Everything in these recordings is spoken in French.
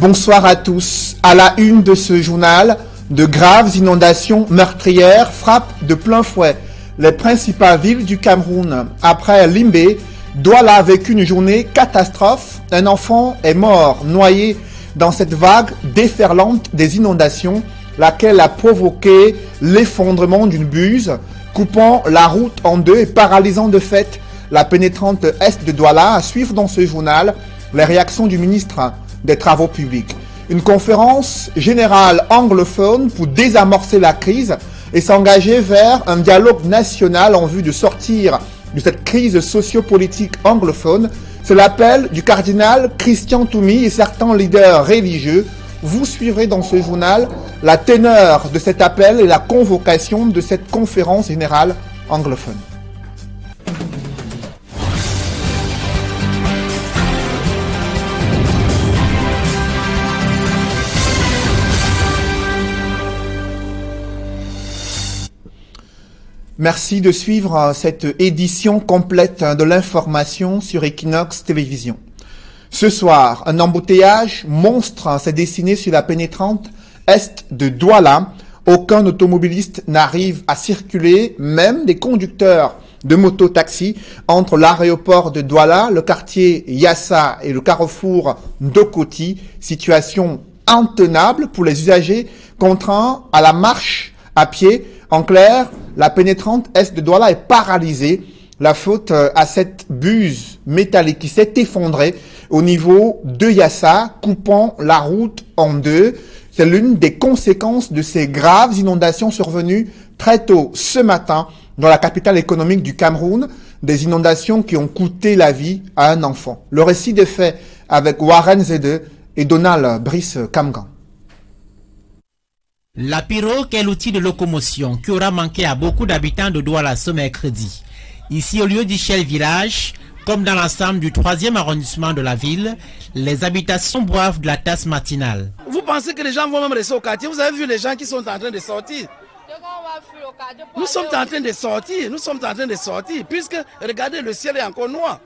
Bonsoir à tous. À la une de ce journal, de graves inondations meurtrières frappent de plein fouet les principales villes du Cameroun. Après Limbé, Douala a vécu une journée catastrophe. Un enfant est mort noyé dans cette vague déferlante des inondations, laquelle a provoqué l'effondrement d'une buse, coupant la route en deux et paralysant de fait la pénétrante est de Douala. À suivre dans ce journal les réactions du ministre des Travaux publics. Une conférence générale anglophone pour désamorcer la crise et s'engager vers un dialogue national en vue de sortir de cette crise sociopolitique anglophone. C'est l'appel du cardinal Christian Toumi et certains leaders religieux. Vous suivrez dans ce journal la teneur de cet appel et la convocation de cette conférence générale anglophone. Merci de suivre cette édition complète de l'information sur Equinox Télévision. Ce soir, un embouteillage monstre s'est dessiné sur la pénétrante est de Douala. Aucun automobiliste n'arrive à circuler, même des conducteurs de moto-taxi entre l'aéroport de Douala, le quartier Yassa et le carrefour Ndokoti. Situation intenable pour les usagers contraints à la marche à pied. En clair, la pénétrante est de Douala est paralysée. La faute à cette buse métallique qui s'est effondrée au niveau de Yassa, coupant la route en deux. C'est l'une des conséquences de ces graves inondations survenues très tôt ce matin dans la capitale économique du Cameroun. Des inondations qui ont coûté la vie à un enfant. Le récit des faits avec Warren Zede et Donald Brice Kamgan. La pirogue est l'outil de locomotion qui aura manqué à beaucoup d'habitants de Douala ce mercredi. Ici, au lieu d'Ichel Village, comme dans l'ensemble du 3e arrondissement de la ville, les habitations boivent de la tasse matinale. Vous pensez que les gens vont même rester au quartier? Vous avez vu les gens qui sont en train de sortir? Nous sommes en train de sortir, puisque, regardez, le ciel est encore noir.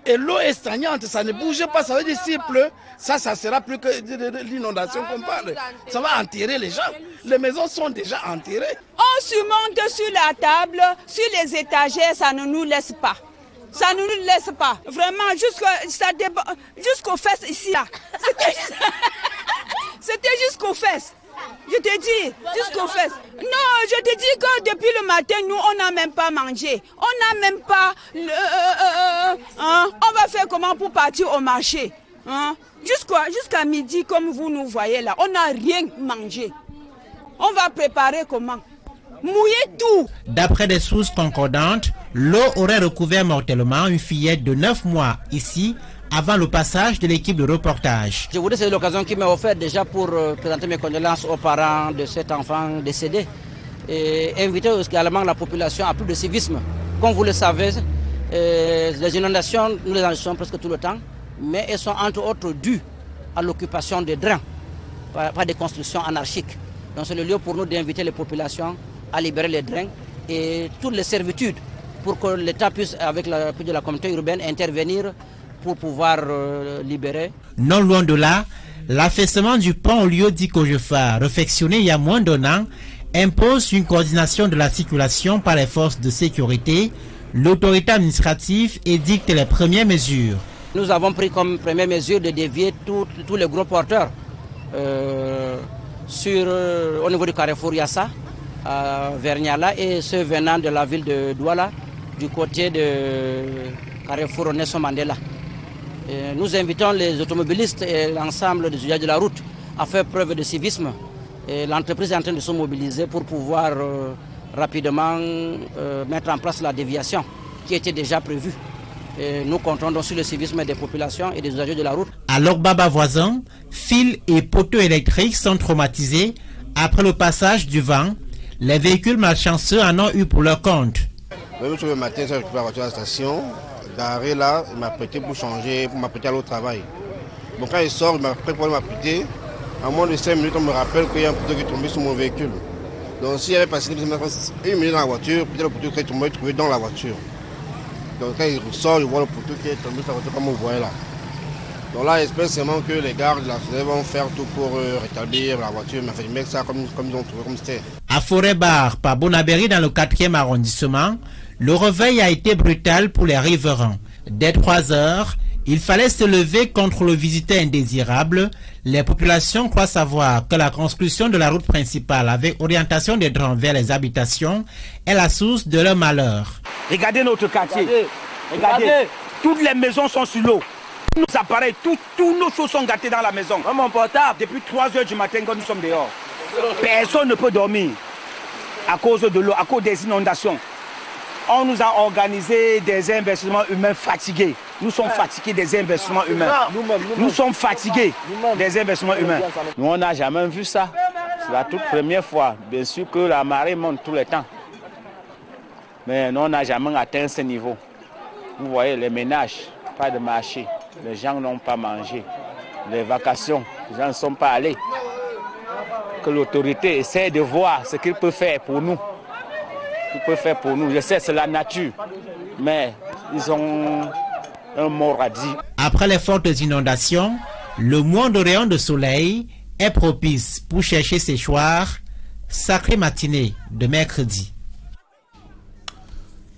Et l'eau est stagnante, ça ne bouge pas, ça veut dire s'il pleut, ça sera plus que de l'inondation qu'on parle. Ça va enterrer les gens. Les maisons sont déjà enterrées. On surmonte sur la table, sur les étagères, ça ne nous laisse pas. Ça ne nous laisse pas. Vraiment, jusqu'aux fesses ici, là. C'était jusqu'aux fesses. Je te dis, jusqu'aux fesses. Non, je te dis que depuis le matin, nous, on n'a même pas mangé. On n'a même pas... on va faire comment pour partir au marché? Jusqu'à midi, comme vous nous voyez là, on n'a rien mangé. On va préparer comment? Mouiller tout. D'après des sources concordantes, l'eau aurait recouvert mortellement une fillette de 9 mois ici, avant le passage de l'équipe de reportage. Je voudrais saisir l'occasion qui m'est offerte déjà pour présenter mes condoléances aux parents de cet enfant décédé et inviter également la population à plus de civisme. Comme vous le savez, les inondations, nous les enregistrons presque tout le temps, mais elles sont entre autres dues à l'occupation des drains par des constructions anarchiques. Donc c'est le lieu pour nous d'inviter les populations à libérer les drains et toutes les servitudes pour que l'État puisse, avec l'appui de la communauté urbaine, intervenir pour pouvoir libérer. Non loin de là, l'affaissement du pont au lieu d'Ikojefa, réfectionné il y a moins d'un an, impose une coordination de la circulation par les forces de sécurité. L'autorité administrative édicte les premières mesures. Nous avons pris comme première mesure de dévier tous les gros porteurs au niveau du carrefour Yassa, vers Niala, et ceux venant de la ville de Douala, du côté de carrefour Nelson Mandela. Nous invitons les automobilistes et l'ensemble des usagers de la route à faire preuve de civisme. L'entreprise est en train de se mobiliser pour pouvoir rapidement mettre en place la déviation qui était déjà prévue. Nous comptons donc sur le civisme des populations et des usagers de la route. À Logbaba voisin, fils et poteaux électriques sont traumatisés. Après le passage du vent, les véhicules malchanceux en ont eu pour leur compte. Même sur le matin, j'ai récupéré la voiture à la station. Garé là, il m'a prêté pour changer, pour m'apprêter à l'autre travail. Bon, quand il sort, il m'a prêté pour m'apprêter. En moins de 5 minutes, on me rappelle qu'il y a un poteau qui est tombé sur mon véhicule. Donc s'il y avait passé une minute dans la voiture, peut-être le poteau qui est tombé, il est trouvé dans la voiture. Donc quand il ressort, il voit le poteau qui est tombé sur la voiture comme vous voyez là. Donc là, j'espère seulement que les gardes de la société vont faire tout pour rétablir la voiture, mais enfin, je mets ça comme ils ont trouvé, comme c'était. À Forêt-Bar, par Bonabéry, dans le 4e arrondissement, le réveil a été brutal pour les riverains. Dès 3 heures, il fallait se lever contre le visiteur indésirable. Les populations croient savoir que la construction de la route principale avec orientation des drains vers les habitations est la source de leur malheur. Regardez notre quartier. Regardez. Toutes les maisons sont sur l'eau. Tous nos appareils, tous nos choses sont gâtés dans la maison. Mon portable. Depuis 3 heures du matin quand nous sommes dehors. Personne ne peut dormir à cause de l'eau, à cause des inondations. On nous a organisé des investissements humains fatigués. Nous sommes fatigués des investissements humains. Nous sommes fatigués des investissements humains. Nous, on n'a jamais vu ça. C'est la toute première fois. Bien sûr que la marée monte tout le temps. Mais nous, on n'a jamais atteint ce niveau. Vous voyez, les ménages, pas de marché. Les gens n'ont pas mangé. Les vacations, les gens ne sont pas allés. Que l'autorité essaie de voir ce qu'il peut faire pour nous. Je sais, c'est la nature, mais ils ont un mot à dire. Après les fortes inondations, le moindre rayon de soleil est propice pour chercher séchoir. Sacrée matinée de mercredi.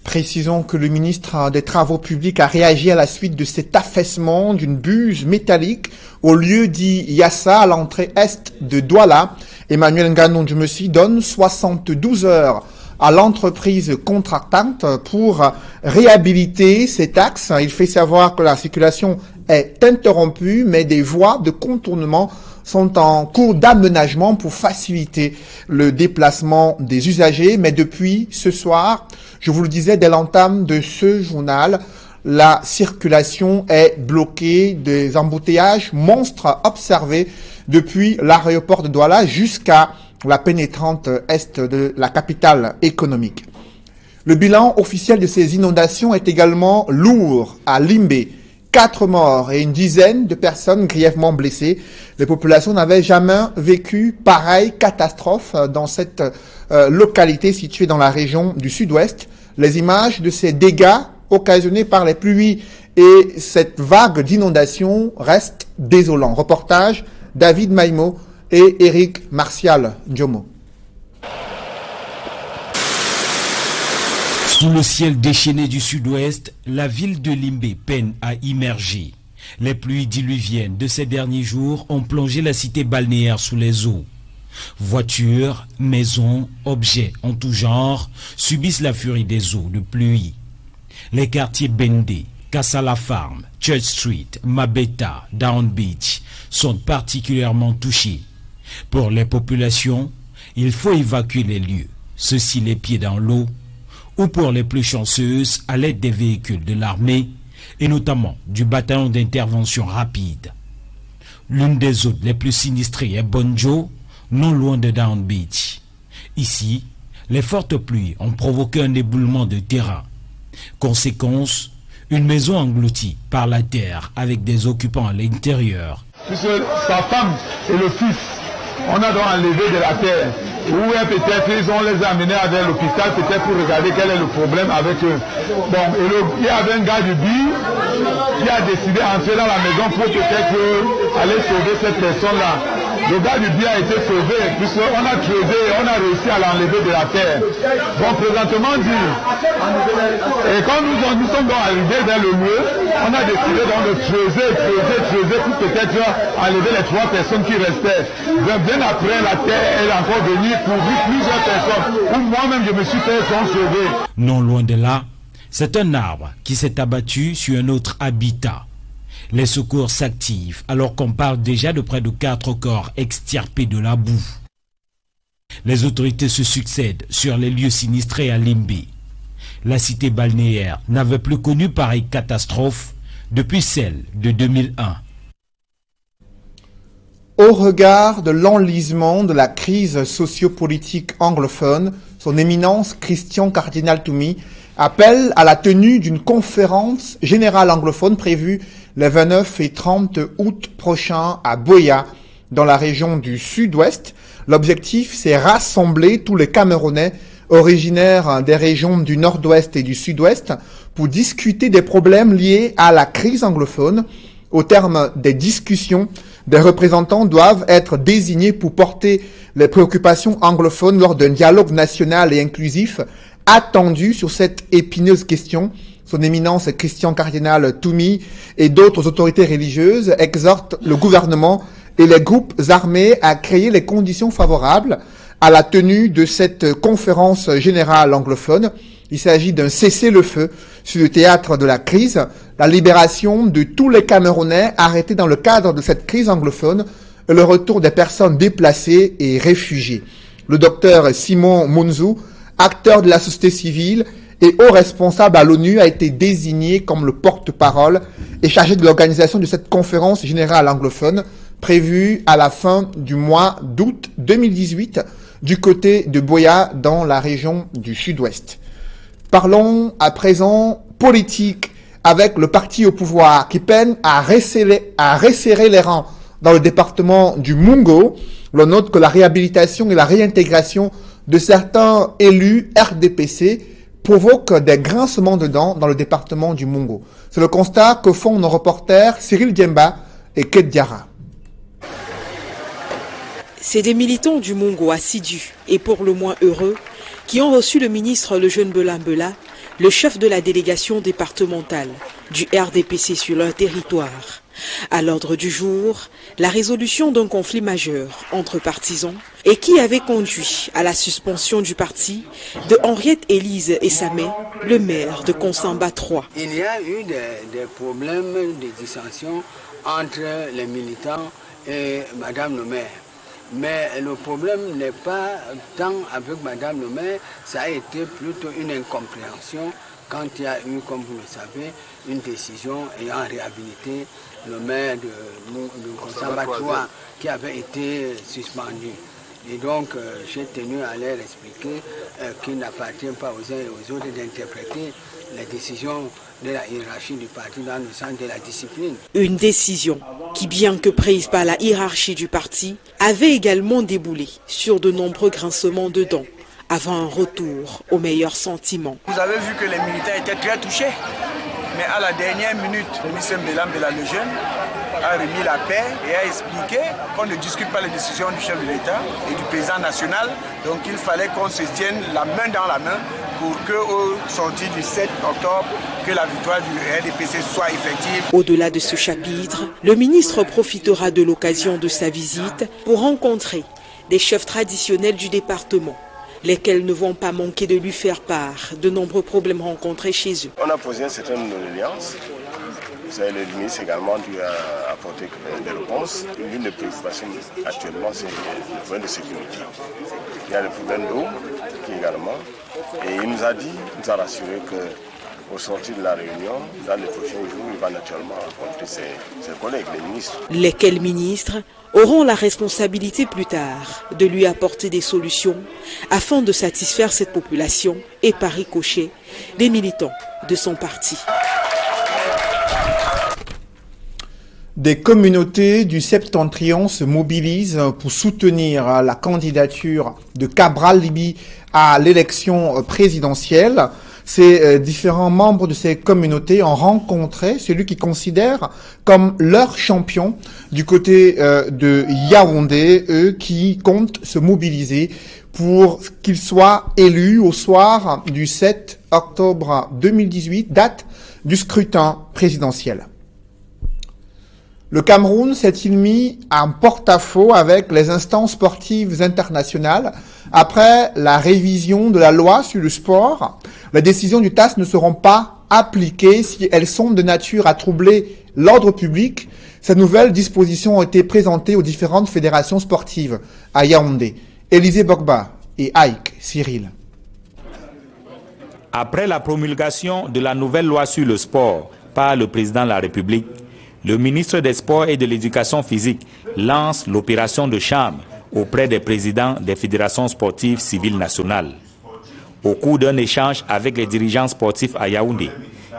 Précisons que le ministre des Travaux publics a réagi à la suite de cet affaissement d'une buse métallique au lieu dit Yassa à l'entrée est de Douala. Emmanuel Nganou Djumesi donne 72 heures à l'entreprise contractante pour réhabiliter cet axe. Il fait savoir que la circulation est interrompue, mais des voies de contournement sont en cours d'aménagement pour faciliter le déplacement des usagers. Mais depuis ce soir, je vous le disais dès l'entame de ce journal, la circulation est bloquée, des embouteillages monstres observés depuis l'aéroport de Douala jusqu'à la pénétrante est de la capitale économique. Le bilan officiel de ces inondations est également lourd à Limbé. 4 morts et une dizaine de personnes grièvement blessées. Les populations n'avaient jamais vécu pareille catastrophe dans cette localité située dans la région du sud-ouest. Les images de ces dégâts occasionnés par les pluies et cette vague d'inondations restent désolants. Reportage David Maïmo et Eric Martial Ndjomo. Sous le ciel déchaîné du sud-ouest, la ville de Limbé peine à immerger. Les pluies diluviennes de ces derniers jours ont plongé la cité balnéaire sous les eaux. Voitures, maisons, objets en tout genre subissent la furie des eaux de pluie. Les quartiers Bendé, Kassala Farm, Church Street, Mabeta, Down Beach sont particulièrement touchés. Pour les populations, il faut évacuer les lieux, ceux-ci les pieds dans l'eau, ou pour les plus chanceuses à l'aide des véhicules de l'armée et notamment du bataillon d'intervention rapide. L'une des zones les plus sinistrées est Bonjo, non loin de Down Beach. Ici, les fortes pluies ont provoqué un éboulement de terrain. Conséquence, une maison engloutie par la terre avec des occupants à l'intérieur. Puisque sa femme et le fils, on a donc enlevé de la terre. Ou peut-être ils ont les amenés vers l'hôpital, peut-être pour regarder quel est le problème avec eux. Bon, il y avait un gars du BI qui a décidé d'entrer dans la maison pour peut-être aller sauver cette personne-là. Le gars du BI a été sauvé, puisqu'on a creusé et on a réussi à l'enlever de la terre. Bon, présentement dit, et quand nous sommes donc arrivés vers le lieu, on a décidé donc de creuser pour peut-être enlever les 3 personnes qui restaient. Bien après, la terre est encore venue couvrir plusieurs personnes, où moi-même je me suis fait sauver. Non loin de là, c'est un arbre qui s'est abattu sur un autre habitat. Les secours s'activent alors qu'on parle déjà de près de 4 corps extirpés de la boue. Les autorités se succèdent sur les lieux sinistrés à Limbé. La cité balnéaire n'avait plus connu pareille catastrophe depuis celle de 2001. Au regard de l'enlisement de la crise sociopolitique anglophone, son éminence Christian Cardinal Toumi appelle à la tenue d'une conférence générale anglophone prévue les 29 et 30 août prochains à Buea, dans la région du sud-ouest. L'objectif, c'est rassembler tous les Camerounais originaires des régions du nord-ouest et du sud-ouest pour discuter des problèmes liés à la crise anglophone. Au terme des discussions, des représentants doivent être désignés pour porter les préoccupations anglophones lors d'un dialogue national et inclusif attendu sur cette épineuse question. Son éminence Christian Cardinal Toumi et d'autres autorités religieuses exhortent le gouvernement et les groupes armés à créer les conditions favorables à la tenue de cette conférence générale anglophone. Il s'agit d'un cessez-le-feu sur le théâtre de la crise, la libération de tous les Camerounais arrêtés dans le cadre de cette crise anglophone et le retour des personnes déplacées et réfugiées. Le docteur Simon Munzu, acteur de la société civile et haut responsable à l'ONU, a été désigné comme le porte-parole et chargé de l'organisation de cette conférence générale anglophone prévue à la fin du mois d'août 2018 du côté de Boya dans la région du Sud-Ouest. Parlons à présent politique avec le parti au pouvoir qui peine à resserrer les rangs dans le département du Mungo. L'on note que la réhabilitation et la réintégration de certains élus RDPC provoquent des grincements de dents dans le département du Mungo. C'est le constat que font nos reporters Cyril Diemba et Ket Diarra. C'est des militants du Mungo assidus et pour le moins heureux qui ont reçu le ministre le jeune Belambela, le chef de la délégation départementale du RDPC sur leur territoire. À l'ordre du jour, la résolution d'un conflit majeur entre partisans et qui avait conduit à la suspension du parti de Henriette Élise et Samé, le maire de Konsamba 3. Il y a eu des problèmes de dissension entre les militants et Madame le maire. Mais le problème n'est pas tant avec Madame le maire, ça a été plutôt une incompréhension quand il y a eu, comme vous le savez, une décision ayant réhabilité le maire de Konsamba 3 qui avait été suspendu. Et donc, j'ai tenu à leur expliquer qu'il n'appartient pas aux uns et aux autres d'interpréter les décisions de la hiérarchie du parti dans le sens de la discipline. Une décision qui, bien que prise par la hiérarchie du parti, avait également déboulé sur de nombreux grincements de dents avant un retour aux meilleurs sentiments. Vous avez vu que les militants étaient très touchés, mais à la dernière minute, M. Belambela le jeune a remis la paix et a expliqué qu'on ne discute pas les décisions du chef de l'État et du président national, donc il fallait qu'on se tienne la main dans la main pour qu'au sorti du 7 octobre, que la victoire du RDPC soit effective. Au-delà de ce chapitre, le ministre profitera de l'occasion de sa visite pour rencontrer des chefs traditionnels du département, lesquels ne vont pas manquer de lui faire part de nombreux problèmes rencontrés chez eux. On a posé un certain nombre de doléances. Le ministre également dû apporter des réponses. L'une des préoccupations actuellement, c'est le problème de sécurité. Il y a le problème d'eau qui également. Et il nous a dit, il nous a rassuré qu'au sortir de la réunion, dans les prochains jours, il va naturellement rencontrer ses collègues, les ministres. Lesquels ministres auront la responsabilité plus tard de lui apporter des solutions afin de satisfaire cette population et par ricochet des militants de son parti. Des communautés du Septentrion se mobilisent pour soutenir la candidature de Cabral Libi à l'élection présidentielle. Ces différents membres de ces communautés ont rencontré celui qu'ils considèrent comme leur champion du côté de Yaoundé, eux qui comptent se mobiliser pour qu'il soit élu au soir du 7 octobre 2018, date du scrutin présidentiel. Le Cameroun s'est-il mis en porte-à-faux avec les instances sportives internationales après la révision de la loi sur le sport? Les décisions du TAS ne seront pas appliquées si elles sont de nature à troubler l'ordre public. Ces nouvelles dispositions ont été présentées aux différentes fédérations sportives à Yaoundé. Élisée Bogba et Aïk Cyril. Après la promulgation de la nouvelle loi sur le sport par le président de la République, le ministre des Sports et de l'Éducation physique lance l'opération de charme auprès des présidents des fédérations sportives civiles nationales. Au cours d'un échange avec les dirigeants sportifs à Yaoundé,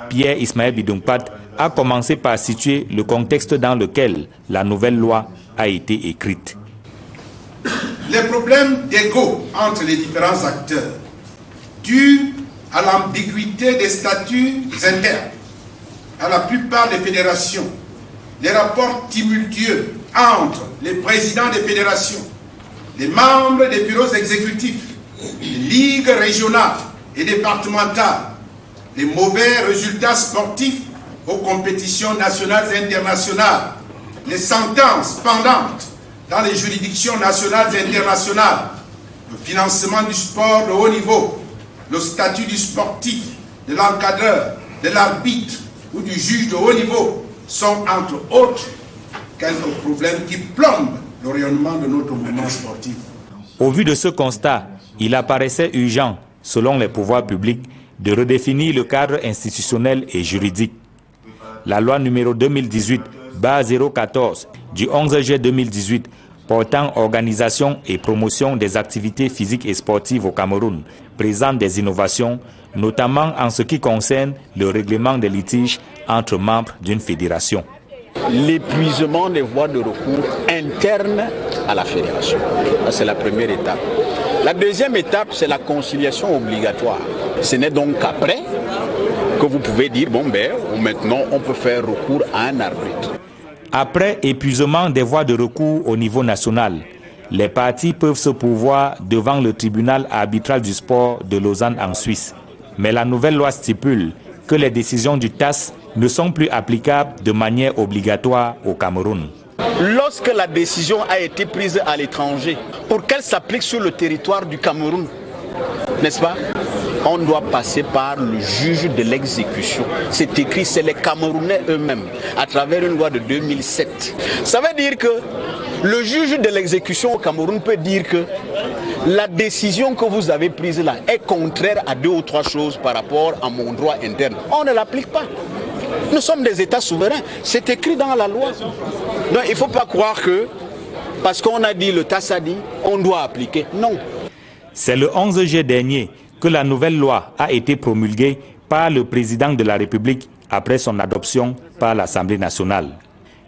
Pierre Ismaël Bidoumpad a commencé par situer le contexte dans lequel la nouvelle loi a été écrite. Les problèmes d'ego entre les différents acteurs, dus à l'ambiguïté des statuts internes à la plupart des fédérations les rapports tumultueux entre les présidents des fédérations, les membres des bureaux exécutifs, les ligues régionales et départementales, les mauvais résultats sportifs aux compétitions nationales et internationales, les sentences pendantes dans les juridictions nationales et internationales, le financement du sport de haut niveau, le statut du sportif, de l'encadreur, de l'arbitre ou du juge de haut niveau sont entre autres quelques problèmes qui plombent le rayonnement de notre mouvement sportif. Au vu de ce constat, il apparaissait urgent, selon les pouvoirs publics, de redéfinir le cadre institutionnel et juridique. La loi numéro 2018-014 du 11 juillet 2018 portant organisation et promotion des activités physiques et sportives au Cameroun présente des innovations, notamment en ce qui concerne le règlement des litiges entre membres d'une fédération. L'épuisement des voies de recours internes à la fédération. C'est la première étape. La deuxième étape, c'est la conciliation obligatoire. Ce n'est donc qu'après que vous pouvez dire, bon ben, maintenant on peut faire recours à un arbitre. Après épuisement des voies de recours au niveau national, les parties peuvent se pourvoir devant le tribunal arbitral du sport de Lausanne en Suisse. Mais la nouvelle loi stipule que les décisions du TAS ne sont plus applicables de manière obligatoire au Cameroun. Lorsque la décision a été prise à l'étranger, pour qu'elle s'applique sur le territoire du Cameroun, n'est-ce pas? On doit passer par le juge de l'exécution. C'est écrit, c'est les Camerounais eux-mêmes, à travers une loi de 2007. Ça veut dire que le juge de l'exécution au Cameroun peut dire que la décision que vous avez prise là est contraire à 2 ou 3 choses par rapport à mon droit interne. On ne l'applique pas. Nous sommes des États souverains. C'est écrit dans la loi. Donc il ne faut pas croire que, parce qu'on a dit, le TAS a dit, on doit appliquer. Non. C'est le 11 juillet dernier que la nouvelle loi a été promulguée par le président de la République après son adoption par l'Assemblée nationale.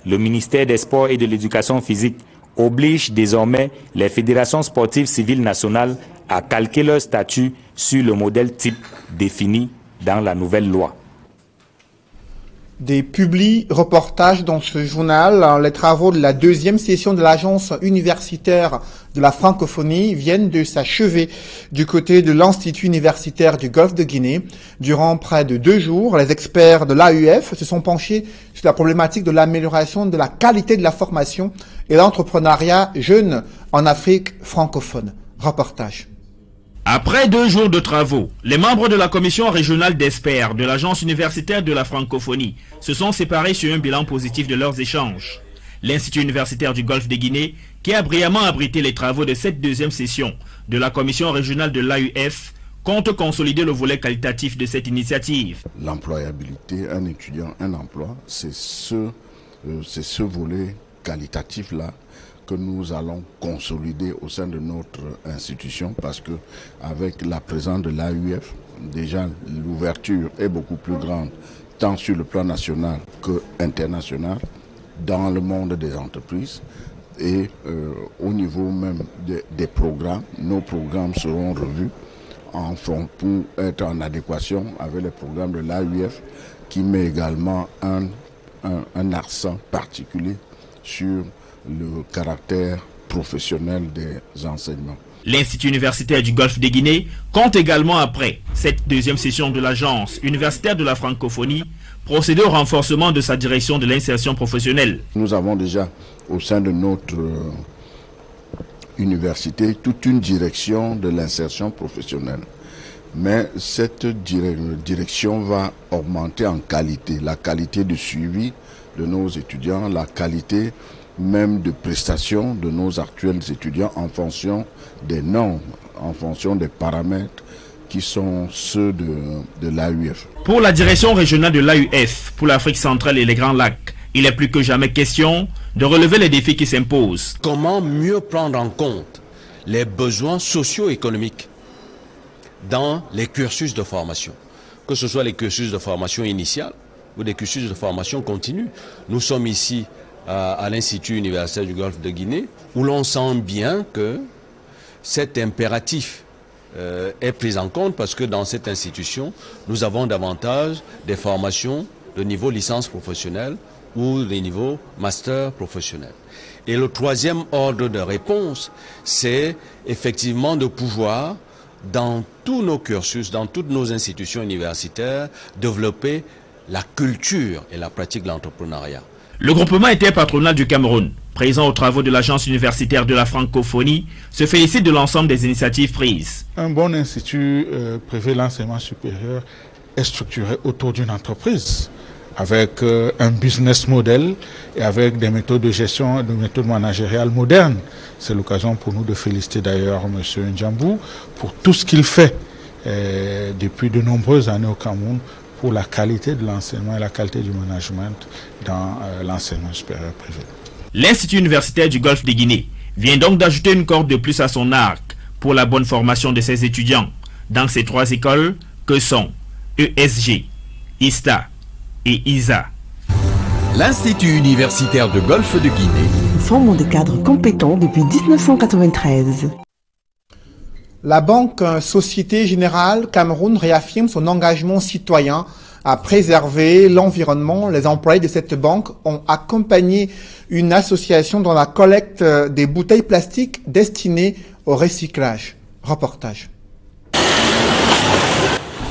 Le ministère des Sports et de l'Éducation physique oblige désormais les fédérations sportives civiles nationales à calquer leur statut sur le modèle type défini dans la nouvelle loi. Des publi-reportages dans ce journal, les travaux de la deuxième session de l'Agence universitaire de la francophonie viennent de s'achever du côté de l'Institut universitaire du Golfe de Guinée. Durant près de 2 jours, les experts de l'AUF se sont penchés sur la problématique de l'amélioration de la qualité de la formation et l'entrepreneuriat jeune en Afrique francophone. Reportage. Après 2 jours de travaux, les membres de la commission régionale d'experts de l'Agence universitaire de la francophonie se sont séparés sur un bilan positif de leurs échanges. L'Institut universitaire du Golfe de Guinée, qui a brillamment abrité les travaux de cette deuxième session de la commission régionale de l'AUF, compte consolider le volet qualitatif de cette initiative. L'employabilité, un étudiant, un emploi, c'est ce volet qualitatif-là que nous allons consolider au sein de notre institution, parce que avec la présence de l'AUF, déjà l'ouverture est beaucoup plus grande, tant sur le plan national que international, dans le monde des entreprises et au niveau même des programmes. Nos programmes seront revus pour être en adéquation avec les programmes de l'AUF, qui met également un accent particulier sur le caractère professionnel des enseignements. L'Institut universitaire du Golfe de Guinée compte également, après cette deuxième session de l'Agence universitaire de la francophonie, procéder au renforcement de sa direction de l'insertion professionnelle. Nous avons déjà au sein de notre université toute une direction de l'insertion professionnelle. Mais cette direction va augmenter en qualité, la qualité de suivi de nos étudiants, la qualité même de prestations de nos actuels étudiants en fonction des normes, en fonction des paramètres qui sont ceux de l'AUF. Pour la direction régionale de l'AUF, pour l'Afrique centrale et les Grands Lacs, il est plus que jamais question de relever les défis qui s'imposent. Comment mieux prendre en compte les besoins socio-économiques dans les cursus de formation, que ce soit les cursus de formation initiale ou des cursus de formation continue. Nous sommes ici à l'Institut universitaire du Golfe de Guinée, où l'on sent bien que cet impératif est pris en compte, parce que dans cette institution, nous avons davantage des formations de niveau licence professionnelle ou les niveaux master professionnel. Et le troisième ordre de réponse, c'est effectivement de pouvoir, dans tous nos cursus, dans toutes nos institutions universitaires, développer la culture et la pratique de l'entrepreneuriat. Le groupement interpatronal du Cameroun, présent aux travaux de l'Agence universitaire de la francophonie, se félicite de l'ensemble des initiatives prises. Un bon institut privé de l'enseignement supérieur est structuré autour d'une entreprise, avec un business model et avec des méthodes de gestion, des méthodes managériales modernes. C'est l'occasion pour nous de féliciter d'ailleurs M. Ndjambou pour tout ce qu'il fait depuis de nombreuses années au Cameroun pour la qualité de l'enseignement et la qualité du management dans l'enseignement supérieur privé. L'Institut universitaire du Golfe de Guinée vient donc d'ajouter une corde de plus à son arc pour la bonne formation de ses étudiants dans ces trois écoles que sont ESG, ISTA et ISA. L'Institut universitaire de Golfe de Guinée. Nous formons des cadres compétents depuis 1993. La Banque Société Générale Cameroun réaffirme son engagement citoyen à préserver l'environnement. Les employés de cette banque ont accompagné une association dans la collecte des bouteilles plastiques destinées au recyclage. Reportage.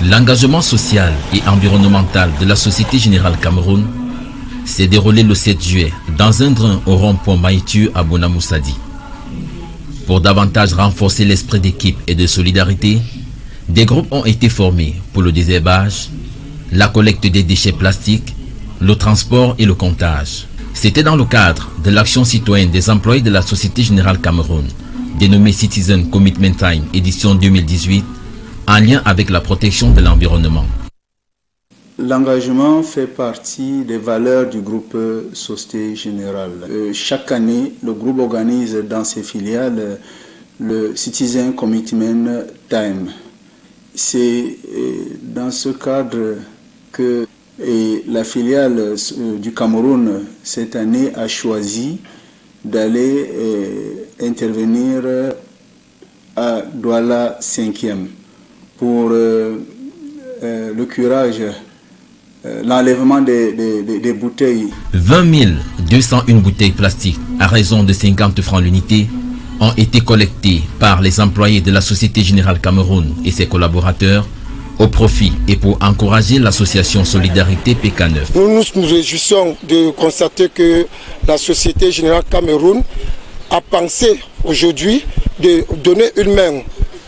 L'engagement social et environnemental de la Société Générale Cameroun s'est déroulé le 7 juillet dans un drain au rond-point Maïtu à Bonamoussadi. Pour davantage renforcer l'esprit d'équipe et de solidarité, des groupes ont été formés pour le désherbage, la collecte des déchets plastiques, le transport et le comptage. C'était dans le cadre de l'action citoyenne des employés de la Société Générale Cameroun, dénommée Citizen Commitment Time édition 2018, en lien avec la protection de l'environnement. L'engagement fait partie des valeurs du groupe Société Générale. Chaque année, le groupe organise dans ses filiales le Citizen Commitment Time. C'est dans ce cadre que la filiale du Cameroun cette année a choisi d'aller intervenir à Douala 5e pour le curage, l'enlèvement des bouteilles. 20 201 bouteilles plastiques à raison de 50 francs l'unité ont été collectées par les employés de la Société Générale Cameroun et ses collaborateurs au profit et pour encourager l'association Solidarité PK9. Nous réjouissons de constater que la Société Générale Cameroun a pensé aujourd'hui de donner une main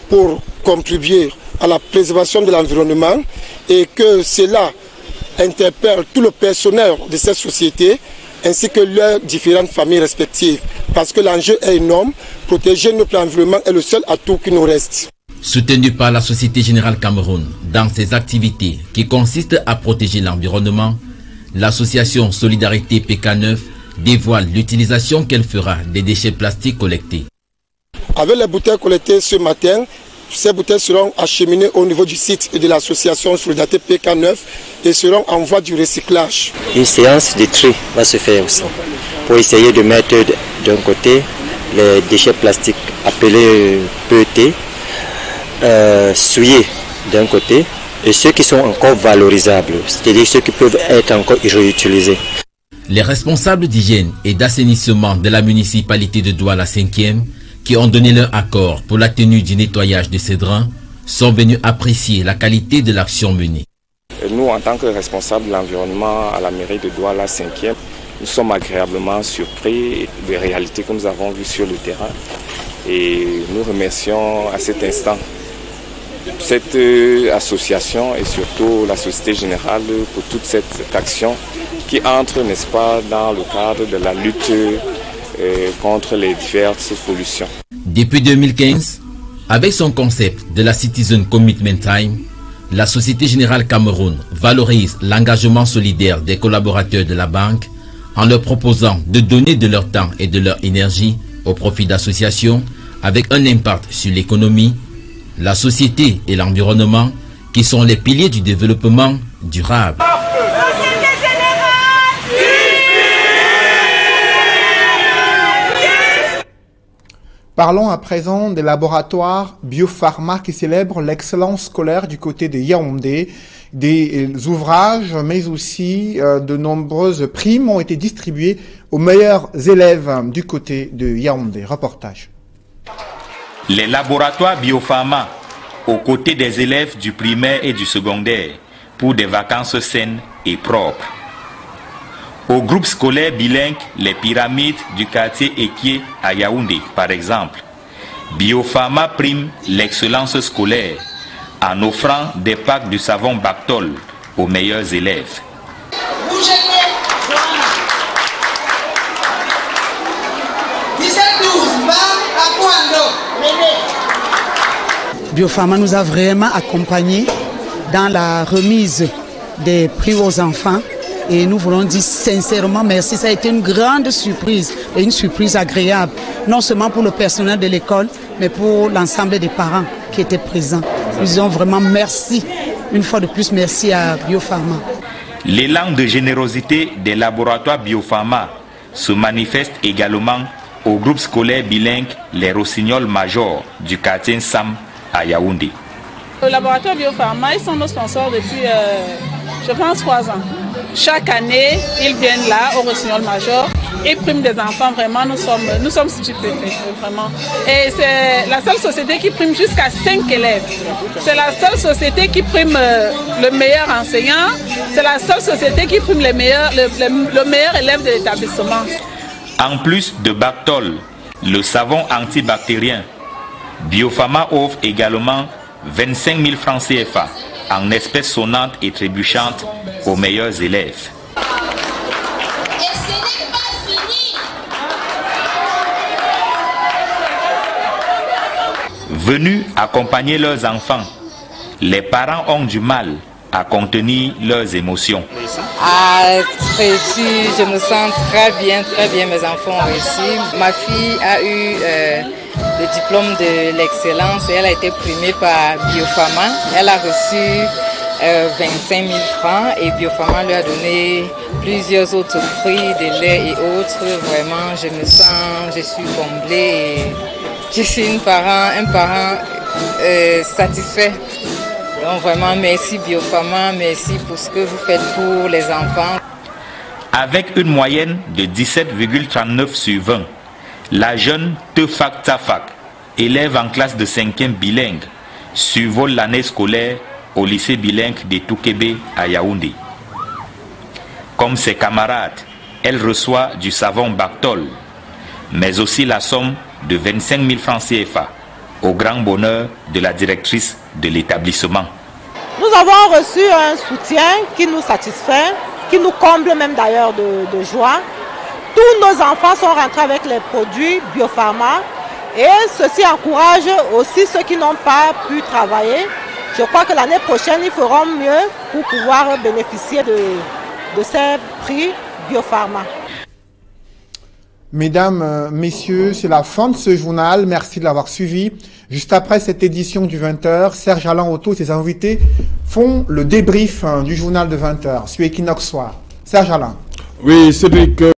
pour contribuer à la préservation de l'environnement et que cela interpelle tout le personnel de cette société ainsi que leurs différentes familles respectives. Parce que l'enjeu est énorme, protéger notre environnement est le seul atout qui nous reste. Soutenu par la Société Générale Cameroun dans ses activités qui consistent à protéger l'environnement, l'association Solidarité PK9 dévoile l'utilisation qu'elle fera des déchets plastiques collectés. Avec les bouteilles collectées ce matin, ces bouteilles seront acheminées au niveau du site de l'association Solidarité PK9 et seront en voie du recyclage. Une séance de tri va se faire aussi pour essayer de mettre d'un côté les déchets plastiques appelés PET, souillés d'un côté, et ceux qui sont encore valorisables, c'est-à-dire ceux qui peuvent être encore réutilisés. Les responsables d'hygiène et d'assainissement de la municipalité de Douala 5e, qui ont donné leur accord pour la tenue du nettoyage de ces drains, sont venus apprécier la qualité de l'action menée. Nous, en tant que responsables de l'environnement à la mairie de Douala 5e, nous sommes agréablement surpris des réalités que nous avons vues sur le terrain. Et nous remercions à cet instant cette association et surtout la Société Générale pour toute cette action qui entre, n'est-ce pas, dans le cadre de la lutte contre les diverses pollutions. Depuis 2015, avec son concept de la Citizen Commitment Time, la Société Générale Cameroun valorise l'engagement solidaire des collaborateurs de la banque en leur proposant de donner de leur temps et de leur énergie au profit d'associations avec un impact sur l'économie, la société et l'environnement qui sont les piliers du développement durable. Parlons à présent des laboratoires Biopharma qui célèbrent l'excellence scolaire du côté de Yaoundé. Des ouvrages, mais aussi de nombreuses primes ont été distribuées aux meilleurs élèves du côté de Yaoundé. Reportage. Les laboratoires Biopharma, aux côtés des élèves du primaire et du secondaire, pour des vacances saines et propres. Au groupe scolaire bilingue Les Pyramides du quartier Ekié à Yaoundé, par exemple, Biopharma prime l'excellence scolaire en offrant des packs de savon Bactol aux meilleurs élèves. Biopharma nous a vraiment accompagnés dans la remise des prix aux enfants. Et nous voulons dire sincèrement merci. Ça a été une grande surprise et une surprise agréable, non seulement pour le personnel de l'école, mais pour l'ensemble des parents qui étaient présents. Nous disons vraiment merci. Une fois de plus, merci à Biopharma. L'élan de générosité des laboratoires Biopharma se manifeste également au groupe scolaire bilingue Les Rossignols Majors du quartier Sam à Yaoundé. Le laboratoire Biopharma, ils sont nos sponsors depuis, je pense, 3 ans. Chaque année, ils viennent là, au Rossignol Major, et priment des enfants. Vraiment, nous sommes stupéfaits, vraiment. Et c'est la seule société qui prime jusqu'à 5 élèves. C'est la seule société qui prime le meilleur enseignant. C'est la seule société qui prime le meilleur élève de l'établissement. En plus de Bactol, le savon antibactérien, Biopharma offre également 25 000 francs CFA en espèces sonnantes et trébuchantes aux meilleurs élèves. Venus accompagner leurs enfants, les parents ont du mal à contenir leurs émotions. Je me sens très bien, mes enfants ont réussi. Ma fille a eu le diplôme de l'excellence et elle a été primée par Biopharma. Elle a reçu 25 000 francs et Biopharma lui a donné plusieurs autres prix, de lait et autres. Vraiment, je suis comblée et je suis un parent satisfait. Donc vraiment, merci Biopharma, merci pour ce que vous faites pour les enfants. Avec une moyenne de 17,39 sur 20, la jeune Tefak Tafak, élève en classe de 5e bilingue, survole l'année scolaire au lycée bilingue de Toukébé à Yaoundé. Comme ses camarades, elle reçoit du savon Bactol, mais aussi la somme de 25 000 francs CFA, au grand bonheur de la directrice de l'établissement. Nous avons reçu un soutien qui nous satisfait, qui nous comble même d'ailleurs de joie. Tous nos enfants sont rentrés avec les produits Biopharma et ceci encourage aussi ceux qui n'ont pas pu travailler. Je crois que l'année prochaine, ils feront mieux pour pouvoir bénéficier de ces prix Biopharma. Mesdames, messieurs, c'est la fin de ce journal. Merci de l'avoir suivi. Juste après cette édition du 20h, Serge Alain Otto et ses invités font le débrief du journal de 20h sur Equinox Soir. Serge Alain. Oui, Cédric.